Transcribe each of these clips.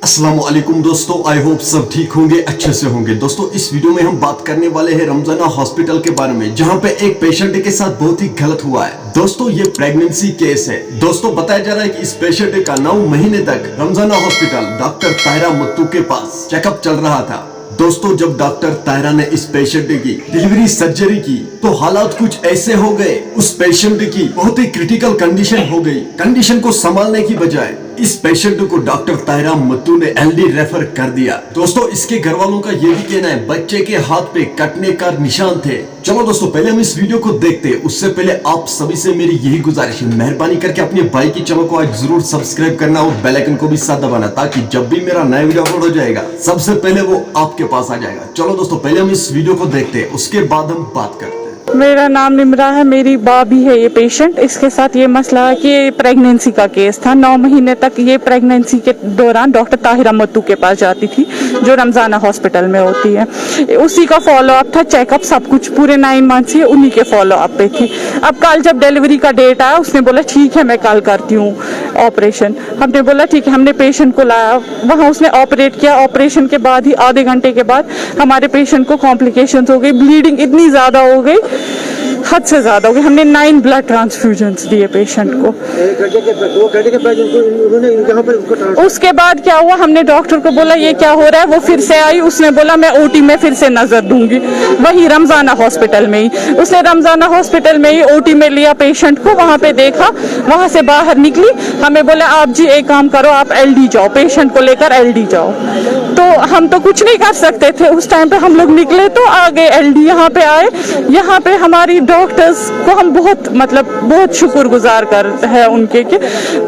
अस्सलाम वालेकुम दोस्तों, आई होप सब ठीक होंगे, अच्छे से होंगे। दोस्तों इस वीडियो में हम बात करने वाले हैं रमजाना हॉस्पिटल के बारे में, जहां पे एक पेशेंट के साथ बहुत ही गलत हुआ है। दोस्तों ये प्रेगनेंसी केस है। दोस्तों बताया जा रहा है कि इस पेशेंट का 9 महीने तक रमजाना हॉस्पिटल डॉक्टर ताहिरा मत्तू के पास चेकअप चल रहा था। दोस्तों जब डॉक्टर ताहिरा ने इस पेशेंट की डिलीवरी सर्जरी की तो हालात कुछ ऐसे हो गए, उस पेशेंट की बहुत ही क्रिटिकल कंडीशन हो गई। कंडीशन को संभालने की बजाय इस पेशेंट को डॉक्टर ताहिरा मत्तू ने एलडी रेफर कर दिया। दोस्तों इसके घर वालों का ये भी कहना है बच्चे के हाथ पे कटने का निशान थे। चलो दोस्तों पहले हम इस वीडियो को देखते हैं, उससे पहले आप सभी से मेरी यही गुजारिश है, मेहरबानी करके अपने भाई की चैनल को आज जरूर सब्सक्राइब करना और बेल आइकन को भी साथ दबाना, ताकि जब भी मेरा नया वीडियो अपलोड हो जाएगा सबसे पहले वो आपके पास आ जाएगा। चलो दोस्तों पहले हम इस वीडियो को देखते हैं, उसके बाद हम बात करते हैं। मेरा नाम निम्रा है, मेरी बाबी है ये पेशेंट। इसके साथ ये मसला है कि ये प्रेगनेंसी का केस था। 9 महीने तक ये प्रेगनेंसी के दौरान डॉक्टर ताहिरा मत्तू के पास जाती थी, जो रमजाना हॉस्पिटल में होती है। उसी का फॉलो अप था, चेकअप सब कुछ पूरे 9 मंथ्स ही उन्हीं के फॉलो अप पे थी। अब कल जब डिलीवरी का डेट आया, उसने बोला ठीक है मैं कल करती हूँ ऑपरेशन। हमने बोला ठीक है, हमने पेशेंट को लाया, वहाँ उसने ऑपरेट किया। ऑपरेशन के बाद ही आधे घंटे के बाद हमारे पेशेंट को कॉम्प्लिकेशंस हो गई, ब्लीडिंग इतनी ज़्यादा हो गई, हद से ज़्यादा हो गई। हमने 9 ब्लड ट्रांसफ्यूजन्स दिए पेशेंट को। 2 घंटे के बाद उन्होंने यहाँ पर उसको उसके बाद क्या हुआ, हमने डॉक्टर को बोला ये क्या हो रहा है, वो फिर से आई, उसने बोला मैं ओटी में फिर से नजर दूंगी, वही रमजाना हॉस्पिटल में ही। उसने रमजाना हॉस्पिटल में ही ओटी में लिया पेशेंट को, वहाँ पे देखा, वहाँ से बाहर निकली। हमें बोला आप जी एक काम करो, आप एलडी जाओ, पेशेंट को लेकर एलडी जाओ। तो हम तो कुछ नहीं कर सकते थे उस टाइम पे। हम लोग निकले तो आ गए एलडी, यहाँ पे आए। यहाँ पे हमारी डॉक्टर्स को हम बहुत शुक्रगुजार कर है उनके, कि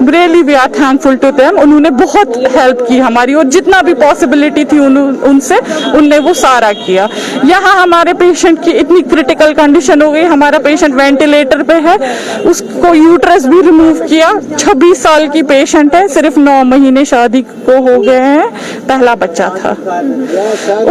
really we are thankful to them. उन्होंने बहुत हेल्प की हमारी, और जितना भी पॉसिबिलिटी थी उनसे उनने वो सारा किया। यहाँ हमारे पेशेंट की इतनी क्रिटिकल कंडीशन हो गई, हमारा पेशेंट वेंटिलेटर पे है, उसको यूट्रस भी रिमूव किया। 26 साल की पेशेंट है, सिर्फ 9 महीने शादी को हो गए हैं, पहला बच्चा था।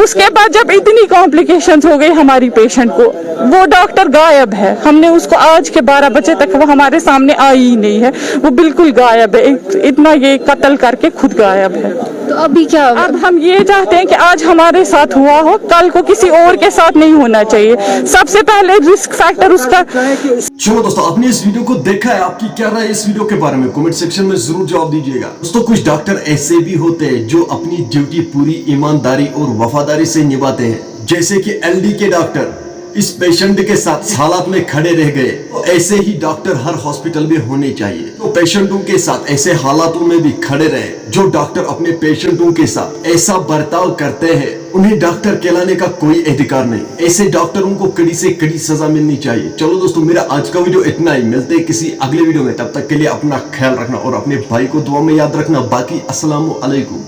उसके बाद जब इतनी कॉम्प्लिकेशंस हो गई हमारी पेशेंट को, वो डॉक्टर गायब है। हमने उसको आज के 12 बजे तक वो हमारे सामने आई ही नहीं है, वो बिल्कुल गायब है। इतना ये कत्ल करके खुद गायब है। तो अभी क्या होगा? अब हम ये चाहते हैं कि आज हमारे साथ हुआ हो, कल को किसी और के साथ नहीं होना चाहिए। सबसे पहले रिस्क फैक्टर उसका। चलो दोस्तों आपने इस वीडियो को देखा है, आपकी क्या राय है इस वीडियो के बारे में कमेंट सेक्शन में जरूर जवाब दीजिएगा। दोस्तों कुछ डॉक्टर ऐसे भी होते हैं जो अपनी ड्यूटी पूरी ईमानदारी और वफादारी से निभाते हैं, जैसे कि एलडी के डॉक्टर इस पेशेंट के साथ हालात में खड़े रह गए। तो ऐसे ही डॉक्टर हर हॉस्पिटल में होने चाहिए, तो पेशेंटों के साथ ऐसे हालातों में भी खड़े रहे। जो डॉक्टर अपने पेशेंटों के साथ ऐसा बर्ताव करते हैं, उन्हें डॉक्टर कहलाने का कोई अधिकार नहीं। ऐसे डॉक्टरों को कड़ी से कड़ी सजा मिलनी चाहिए। चलो दोस्तों मेरा आज का वीडियो इतना ही, मिलते हैं किसी अगले वीडियो में। तब तक के लिए अपना ख्याल रखना और अपने भाई को दुआ में याद रखना। बाकी अस्सलाम वालेकुम।